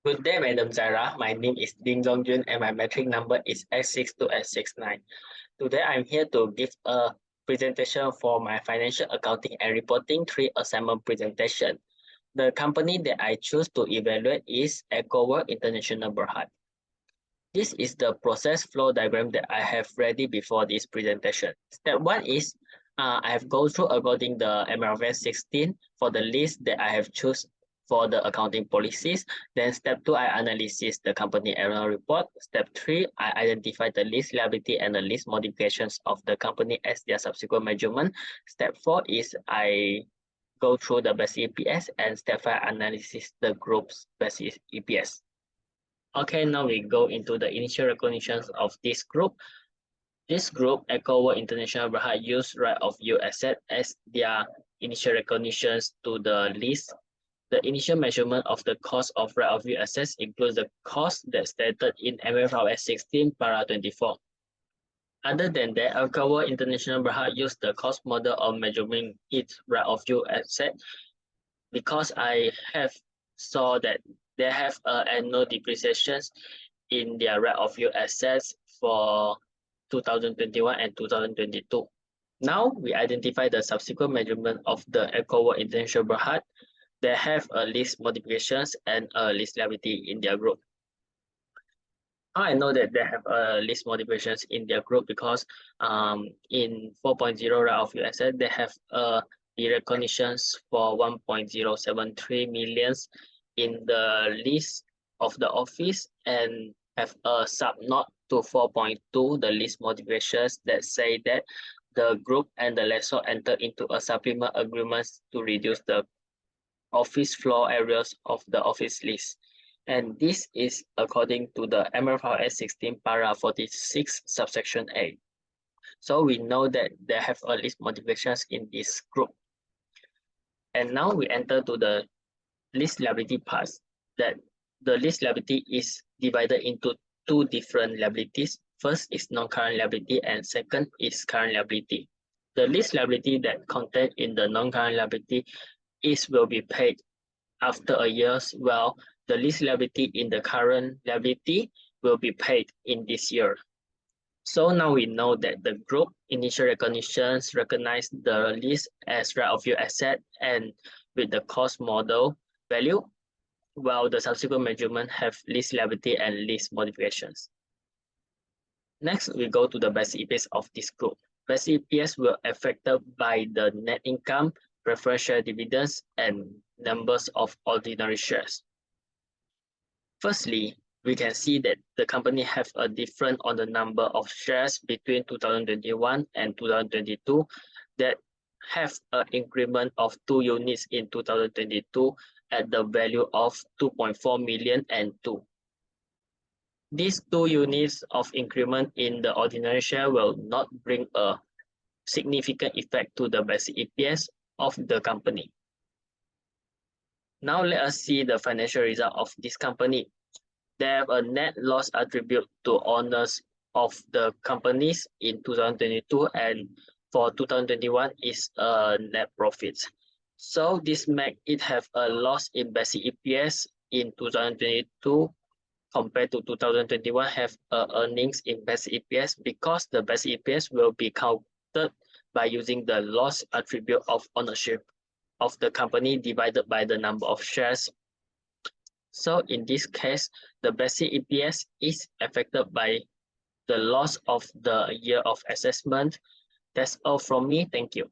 Good day, Madam Zara. My name is Ding Zhong Jun and my metric number is S62869. Today, I'm here to give a presentation for my financial accounting and reporting 3 assignment presentation. The company that I choose to evaluate is EcoWorld International Berhad. This is the process flow diagram that I have ready before this presentation. Step 1 is I have gone through according the MRF 16 for the list that I have choose for the accounting policies. Then step 2, I analysis the company annual report. Step 3, I identify the list liability and the list modifications of the company as their subsequent measurement. Step 4 is I go through the best EPS, and step 5, analysis the group's best EPS. Okay, now we go into the initial recognitions of this group. This group, EcoWorld International Berhad, use right of use asset as their initial recognitions to the list. The initial measurement of the cost of right of use assets includes the cost that's stated in MFRS 16 para 24. Other than that, EcoWorld International Berhad use the cost model of measuring its right of use asset because I have saw that they have annual depreciations in their right of use assets for 2021 and 2022. Now we identify the subsequent measurement of the EcoWorld International Berhad. They have a list modifications and a list liability in their group. I know that they have a list modifications in their group because in 4.0 right of use asset they have the recognitions for 1.073 millions in the list of the office, and have a subnote to 4.2, the list modifications that say that the group and the lessor enter into a supplement agreements to reduce the office floor areas of the office list. And this is according to the MFRS 16 para 46 subsection A. So we know that they have a list modifications in this group. And now we enter to the list liability parts, that the list liability is divided into 2 different liabilities. First is non-current liability and second is current liability. The list liability that contained in the non-current liability will be paid after a year, while the list liability in the current liability will be paid in this year. So now we know that the group initial recognitions recognize the list as right of use asset and with the cost model value, while the subsequent measurement have list liability and list modifications. Next, we go to the best EPS of this group. Best EPS will affected by the net income, preferred share dividends, and numbers of ordinary shares. Firstly, we can see that the company have a difference on the number of shares between 2021 and 2022 that have an increment of 2 units in 2022 at the value of 2.4 million and 2. These 2 units of increment in the ordinary share will not bring a significant effect to the basic EPS of the company. Now let us see the financial result of this company. They have a net loss attribute to owners of the companies in 2022, and for 2021 is a net profit. So this make it have a loss in basic EPS in 2022 compared to 2021 have earnings in basic EPS, because the basic EPS will be counted by using the loss attribute of ownership of the company divided by the number of shares. So in this case, the basic EPS is affected by the loss of the year of assessment. That's all from me. Thank you.